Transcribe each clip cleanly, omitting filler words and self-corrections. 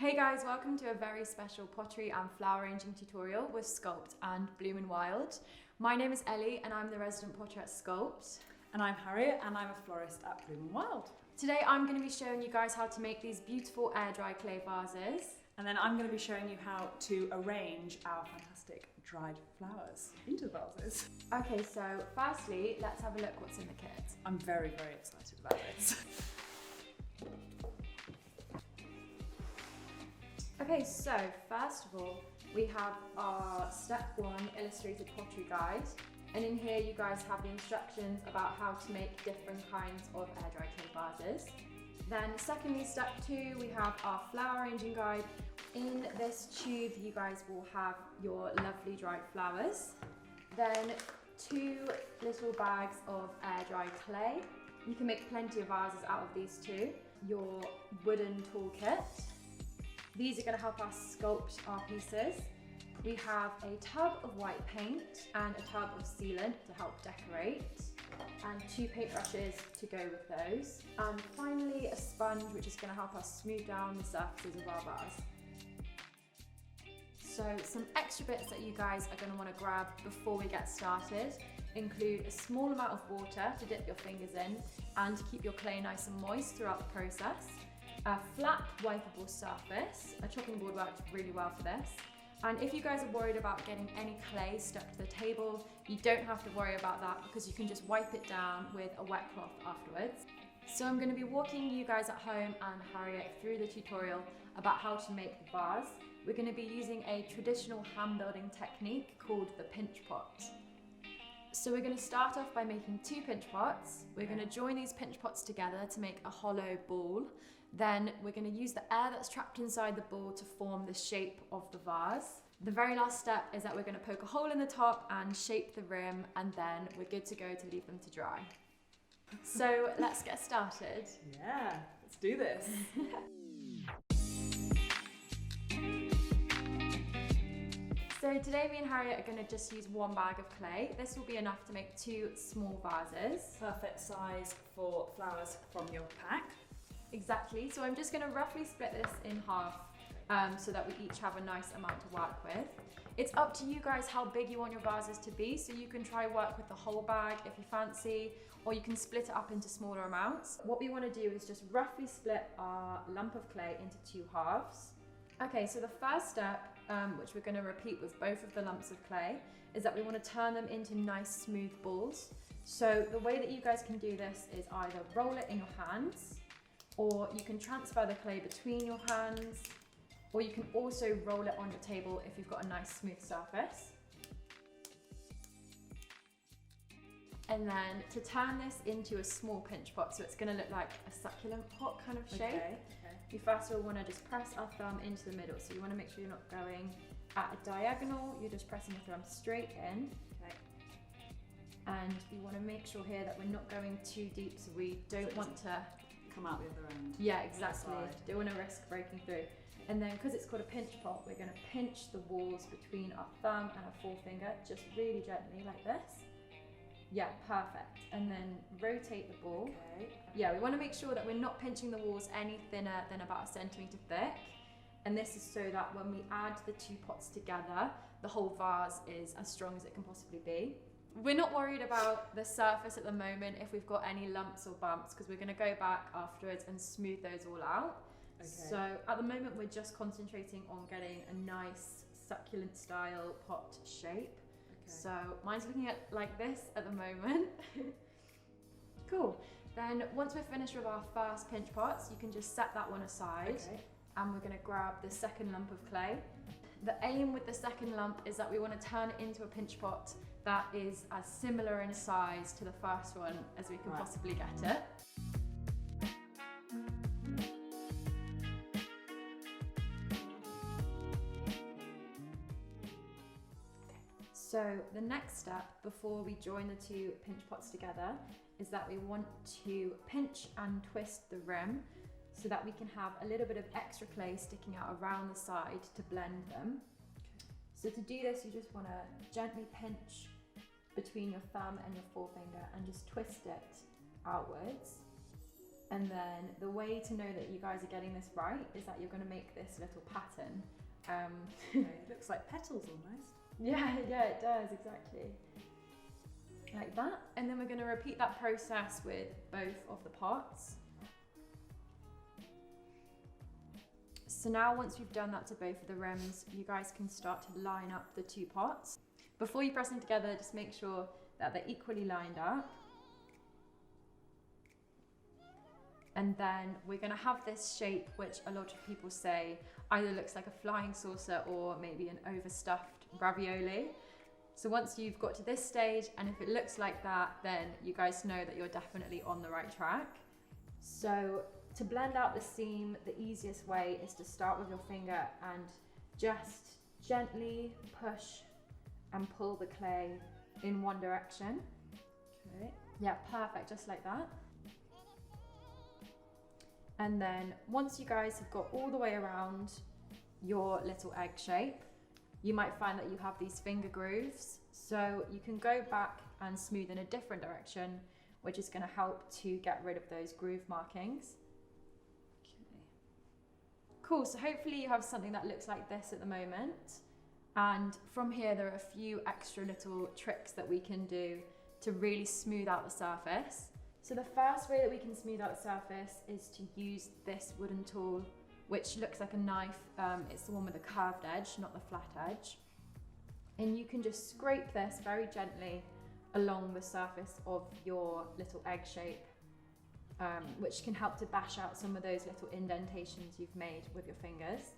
Hey guys, welcome to a very special pottery and flower arranging tutorial with Sculpd and Wild. My name is Ellie and I'm the resident potter at Sculpd. And I'm Harriet and I'm a florist at Wild. Today I'm going to be showing you guys how to make these beautiful air dry clay vases. And then I'm going to be showing you how to arrange our fantastic dried flowers into the vases. Okay, so firstly, let's have a look what's in the kit. I'm very, very excited about this. Okay, so first of all, we have our step 1 illustrated pottery guide. And in here you guys have the instructions about how to make different kinds of air dry clay vases. Then secondly, step 2, we have our flower arranging guide. In this tube you guys will have your lovely dried flowers. Then 2 little bags of air dry clay. You can make plenty of vases out of these 2. Your wooden toolkit. These are going to help us sculpt our pieces. We have a tub of white paint and a tub of sealant to help decorate, and 2 paintbrushes to go with those. And finally, a sponge which is going to help us smooth down the surfaces of our vase. So some extra bits that you guys are going to want to grab before we get started include a small amount of water to dip your fingers in and to keep your clay nice and moist throughout the process. A flat wipeable surface. A chopping board worked really well for this. And if you guys are worried about getting any clay stuck to the table, you don't have to worry about that because you can just wipe it down with a wet cloth afterwards. So I'm going to be walking you guys at home and Harriet through the tutorial about how to make the vase. We're going to be using a traditional hand building technique called the pinch pot. So we're going to start off by making 2 pinch pots. We're going to join these pinch pots together to make a hollow ball. Then we're going to use the air that's trapped inside the ball to form the shape of the vase. The very last step is that we're going to poke a hole in the top and shape the rim, and then we're good to go to leave them to dry. So let's get started. Yeah, let's do this. So today me and Harriet are going to just use 1 bag of clay. This will be enough to make 2 small vases. Perfect size for flowers from your pack. Exactly, so I'm just going to roughly split this in half so that we each have a nice amount to work with. It's up to you guys how big you want your vases to be, so you can try work with the whole bag if you fancy, or you can split it up into smaller amounts. What we want to do is just roughly split our lump of clay into 2 halves. Okay, so the first step, which we're going to repeat with both of the lumps of clay, is that we want to turn them into nice smooth balls. So the way that you guys can do this is either roll it in your hands, or you can transfer the clay between your hands, or you can also roll it on your table if you've got a nice smooth surface. And then to turn this into a small pinch pot, so it's going to look like a succulent pot kind of shape, Okay. you first of all want to just press our thumb into the middle. So you want to make sure you're not going at a diagonal, you're just pressing your thumb straight in. Okay. And you want to make sure here that we're not going too deep, so we don't want to Come out the other end. Yeah, exactly. Don't want to risk breaking through. And then because it's called a pinch pot, we're going to pinch the walls between our thumb and our forefinger, just really gently like this. Yeah, perfect. And then rotate the ball. Okay. Yeah, we want to make sure that we're not pinching the walls any thinner than about 1 centimetre thick. And this is so that when we add the 2 pots together, the whole vase is as strong as it can possibly be. We're not worried about the surface at the moment if we've got any lumps or bumps, because we're going to go back afterwards and smooth those all out. Okay. So at the moment we're just concentrating on getting a nice succulent style pot shape. Okay. So mine's looking at like this at the moment. Cool. Then once we're finished with our first pinch pots, you can just set that one aside. Okay. And we're going to grab the second lump of clay. The aim with the second lump is that we want to turn it into a pinch pot that is as similar in size to the first one as we can possibly get it. So the next step before we join the 2 pinch pots together is that we want to pinch and twist the rim so that we can have a little bit of extra clay sticking out around the side to blend them. So to do this, you just want to gently pinch between your thumb and your forefinger and just twist it outwards. And then the way to know that you guys are getting this right is that you're going to make this little pattern. It looks like petals almost. Yeah, it does, exactly. Like that. And then we're going to repeat that process with both of the pots. So now once you've done that to both of the rims, you guys can start to line up the two pots. Before you press them together, just make sure that they're equally lined up. And then we're going to have this shape, which a lot of people say either looks like a flying saucer or maybe an overstuffed ravioli. So once you've got to this stage, and if it looks like that, then you guys know that you're definitely on the right track. So to blend out the seam, the easiest way is to start with your finger and just gently push and pull the clay in one direction. Okay. Yeah, perfect, just like that. And then once you guys have got all the way around your little egg shape, you might find that you have these finger grooves. So you can go back and smooth in a different direction, which is going to help to get rid of those groove markings. Okay. Cool, so hopefully you have something that looks like this at the moment. And from here, there are a few extra little tricks that we can do to really smooth out the surface. So the first way that we can smooth out the surface is to use this wooden tool, which looks like a knife. It's the one with the curved edge, not the flat edge. And you can just scrape this very gently along the surface of your little egg shape, which can help to bash out some of those little indentations you've made with your fingers.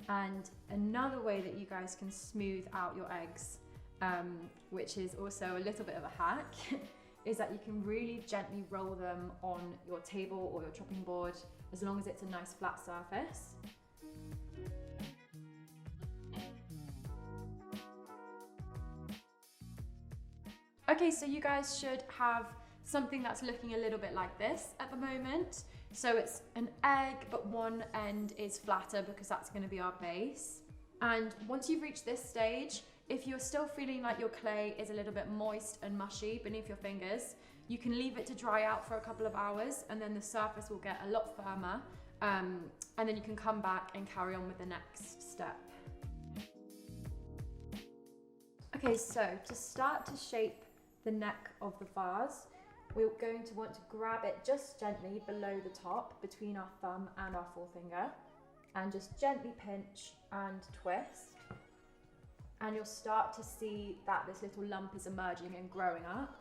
Okay. And another way that you guys can smooth out your eggs, which is also a little bit of a hack, is that you can really gently roll them on your table or your chopping board, as long as it's a nice flat surface. Okay, so you guys should have something that's looking a little bit like this at the moment. So it's an egg, but one end is flatter because that's going to be our base. And once you've reached this stage, if you're still feeling like your clay is a little bit moist and mushy beneath your fingers, you can leave it to dry out for a couple of hours, and then the surface will get a lot firmer. And then you can come back and carry on with the next step. Okay, so to start to shape the neck of the vase, we're going to want to grab it just gently below the top between our thumb and our forefinger, and just gently pinch and twist. And you'll start to see that this little lump is emerging and growing up.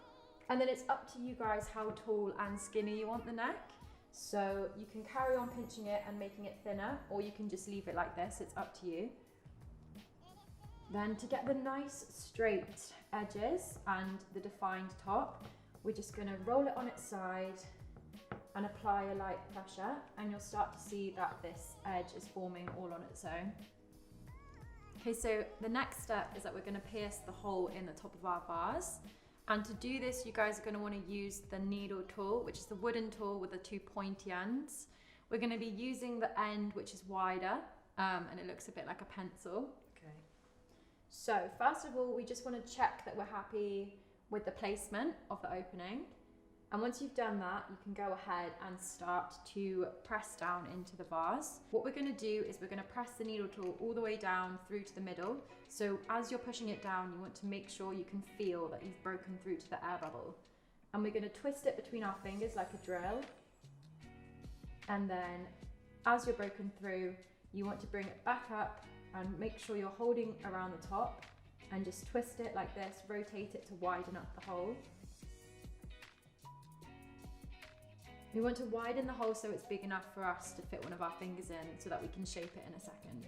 And then it's up to you guys how tall and skinny you want the neck. So you can carry on pinching it and making it thinner, or you can just leave it like this, it's up to you. Then to get the nice straight edges and the defined top, we're just going to roll it on its side and apply a light pressure, and you'll start to see that this edge is forming all on its own. Okay, so the next step is that we're going to pierce the hole in the top of our vase. And to do this, you guys are going to want to use the needle tool, which is the wooden tool with the two pointy ends. We're going to be using the end which is wider, and it looks a bit like a pencil. Okay. So first of all, we just want to check that we're happy with the placement of the opening. And once you've done that, you can go ahead and start to press down into the vase. What we're going to do is we're going to press the needle tool all the way down through to the middle. So as you're pushing it down, you want to make sure you can feel that you've broken through to the air bubble. And we're going to twist it between our fingers like a drill. And then as you're broken through, you want to bring it back up and make sure you're holding around the top and just twist it like this, rotate it to widen up the hole. We want to widen the hole so it's big enough for us to fit one of our fingers in so that we can shape it in a second.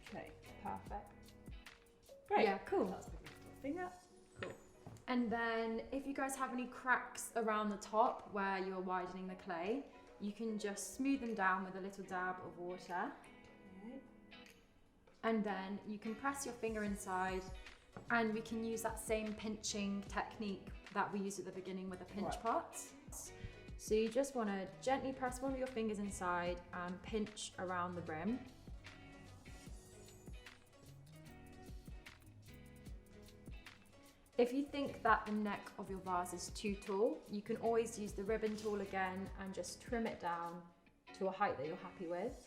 Okay. Perfect. Great. Yeah, cool. That's big enough for a finger. Cool. And then if you guys have any cracks around the top where you're widening the clay, you can just smooth them down with a little dab of water. Okay. And then you can press your finger inside, and we can use that same pinching technique that we used at the beginning with the pinch pots. So you just want to gently press one of your fingers inside and pinch around the rim. If you think that the neck of your vase is too tall, you can always use the ribbon tool again and just trim it down to a height that you're happy with.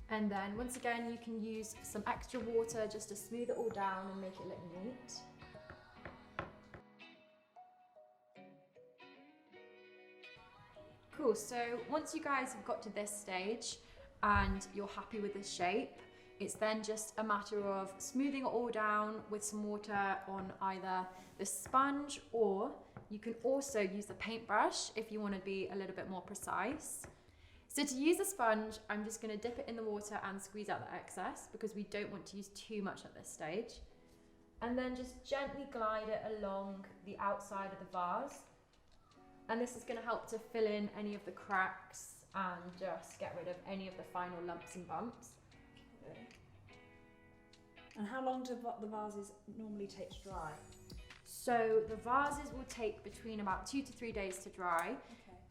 And then once again, you can use some extra water just to smooth it all down and make it look neat. Cool, so once you guys have got to this stage and you're happy with the shape, it's then just a matter of smoothing it all down with some water on either the sponge, or you can also use the paintbrush if you want to be a little bit more precise. So to use a sponge, I'm just going to dip it in the water and squeeze out the excess because we don't want to use too much at this stage. And then just gently glide it along the outside of the vase. And this is going to help to fill in any of the cracks and just get rid of any of the final lumps and bumps. Okay. And how long do the vases normally take to dry? So the vases will take between about 2 to 3 days to dry.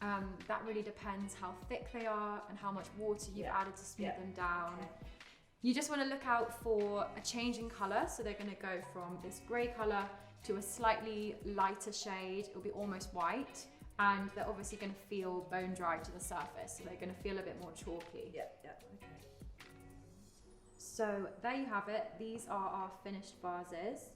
Okay. That really depends how thick they are and how much water you've added to smooth them down. Okay. You just want to look out for a change in colour. So they're going to go from this grey colour to a slightly lighter shade. It'll be almost white. And they're obviously going to feel bone dry to the surface, so they're going to feel a bit more chalky. Okay. So there you have it. These are our finished vases.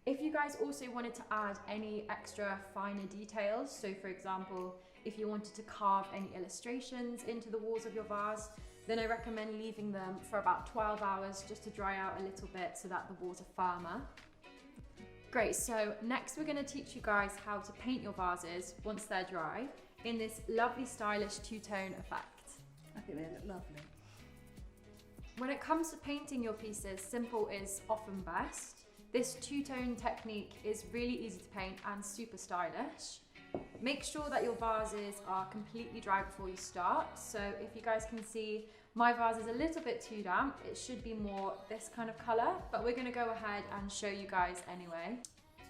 If you guys also wanted to add any extra finer details, so for example, if you wanted to carve any illustrations into the walls of your vase, then I recommend leaving them for about 12 hours just to dry out a little bit so that the walls are firmer. Great, so next we're going to teach you guys how to paint your vases once they're dry in this lovely stylish two-tone effect. I think they look lovely. When it comes to painting your pieces, simple is often best. This two-tone technique is really easy to paint and super stylish. Make sure that your vases are completely dry before you start. So if you guys can see, my vase is a little bit too damp. It should be more this kind of color, but we're gonna go ahead and show you guys anyway.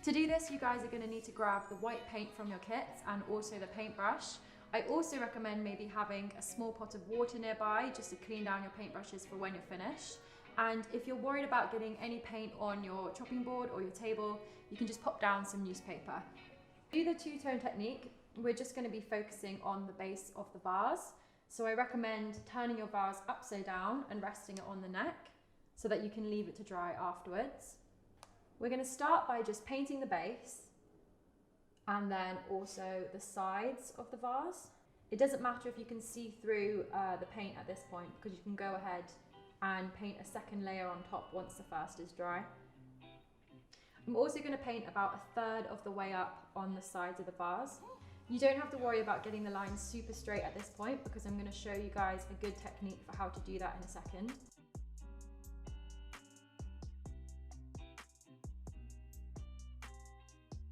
To do this, you guys are gonna need to grab the white paint from your kits and also the paintbrush. I also recommend maybe having a small pot of water nearby just to clean down your paintbrushes for when you're finished. And if you're worried about getting any paint on your chopping board or your table, you can just pop down some newspaper. To do the two-tone technique, we're just going to be focusing on the base of the vase. So I recommend turning your vase upside down and resting it on the neck so that you can leave it to dry afterwards. We're going to start by just painting the base and then also the sides of the vase. It doesn't matter if you can see through the paint at this point because you can go ahead and paint a second layer on top once the first is dry. I'm also going to paint about 1/3 of the way up on the sides of the vase. You don't have to worry about getting the lines super straight at this point because I'm going to show you guys a good technique for how to do that in a second.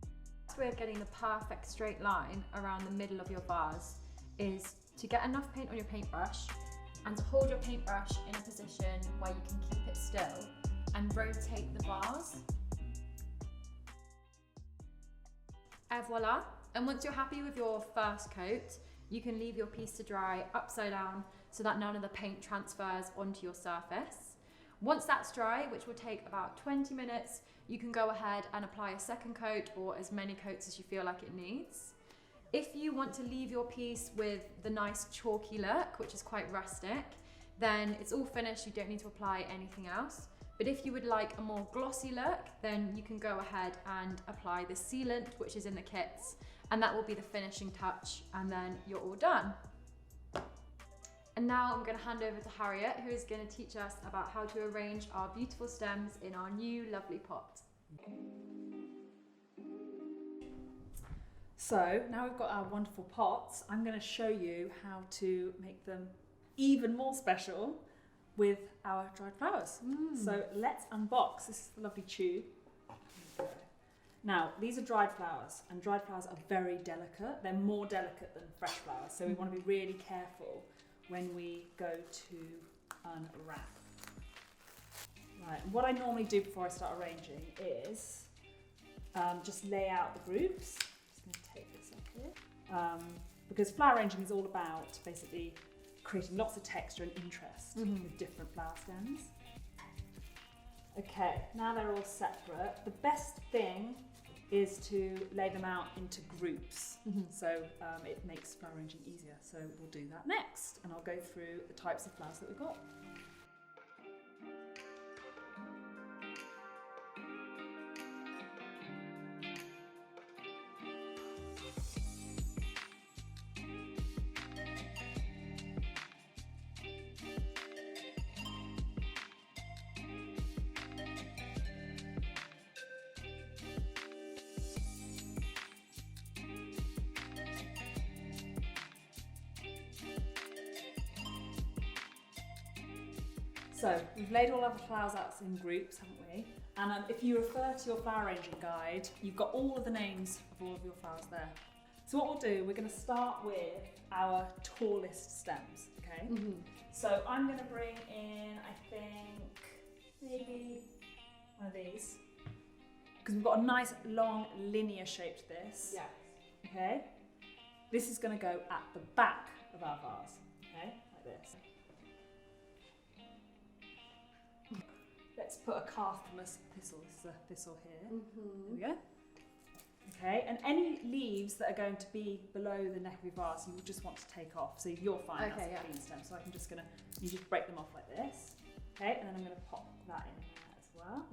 The best way of getting the perfect straight line around the middle of your vase is to get enough paint on your paintbrush and to hold your paintbrush in a position where you can keep it still and rotate the vase. And voila! And once you're happy with your first coat, you can leave your piece to dry upside down so that none of the paint transfers onto your surface. Once that's dry, which will take about 20 minutes, you can go ahead and apply a second coat or as many coats as you feel like it needs. If you want to leave your piece with the nice chalky look, which is quite rustic, then it's all finished, you don't need to apply anything else. But if you would like a more glossy look, then you can go ahead and apply the sealant, which is in the kits, and that will be the finishing touch, and then you're all done. And now I'm going to hand over to Harriet, who is going to teach us about how to arrange our beautiful stems in our new lovely pot. So now we've got our wonderful pots, I'm going to show you how to make them even more special with our dried flowers. So let's unbox. This is the lovely tube. Now, these are dried flowers, and dried flowers are very delicate. They're more delicate than fresh flowers, so we want to be really careful when we go to unwrap. Right, what I normally do before I start arranging is just lay out the groups. I'm just going to take this up here. because flower arranging is all about basically creating lots of texture and interest with different flower stems. Okay, now they're all separate. The best thing is to lay them out into groups, so it makes flower arranging easier. So we'll do that next, and I'll go through the types of flowers that we've got. So we've laid all of the flowers out in groups, haven't we? And if you refer to your flower arranging guide, you've got all of the names of all of your flowers there. So what we'll do, we're going to start with our tallest stems, okay? So I'm going to bring in, I think, maybe one of these, because we've got a nice long linear shape to this. Yeah. Okay? This is going to go at the back of our vase, okay? Like this. Let's put a Carthamus thistle. This is a thistle here. There we go. Okay, and any leaves that are going to be below the neck of your vase, you will just want to take off. So you're fine. That's a clean stem. So I'm just gonna, you just break them off like this. Okay, and then I'm gonna pop that in there as well.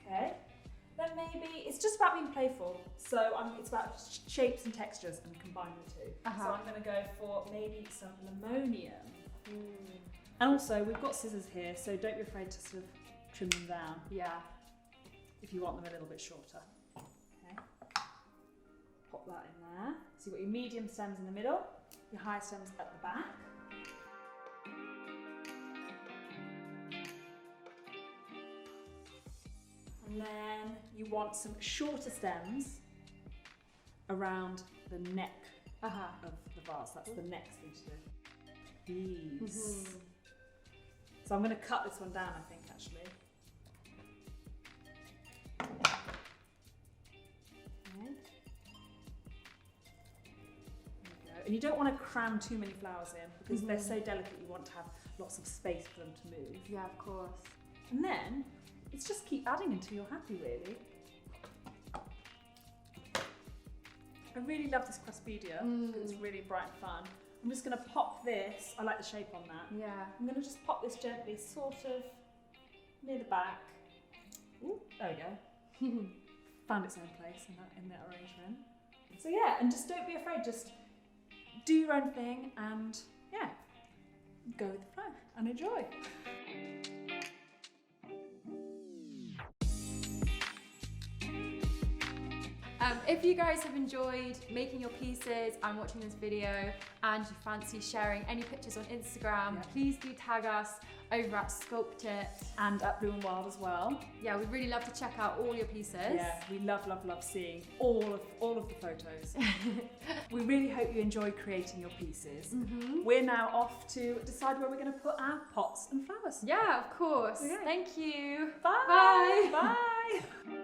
Okay. Then maybe it's just about being playful. So it's about shapes and textures and combining the two. So I'm gonna go for maybe some lemonium. And also, we've got scissors here, so don't be afraid to sort of trim them down. Yeah. If you want them a little bit shorter. Okay. Pop that in there. So you've got your medium stems in the middle, your high stems at the back. And then you want some shorter stems around the neck of the vase. That's the next thing to do. These. So I'm going to cut this one down, I think, actually. Okay. There we go. And you don't want to cram too many flowers in because they're so delicate, you want to have lots of space for them to move. Yeah, of course. And then it's just keep adding until you're happy, really. I really love this Cruspedia. It's really bright and fun. I'm just going to pop this, I like the shape on that. Yeah. I'm going to just pop this gently, sort of near the back. Ooh, there we go. Found its own place in that arrangement. So yeah, and just don't be afraid, just do your own thing and yeah, go with the flow and enjoy. If you guys have enjoyed making your pieces and watching this video and you fancy sharing any pictures on Instagram, please do tag us over at Sculpd and at Blue and Wild as well. Yeah, we'd really love to check out all your pieces. Yeah, we love seeing all of the photos. We really hope you enjoy creating your pieces. We're now off to decide where we're going to put our pots and flowers. Yeah, of course. Okay. Thank you. Bye. Bye. Bye.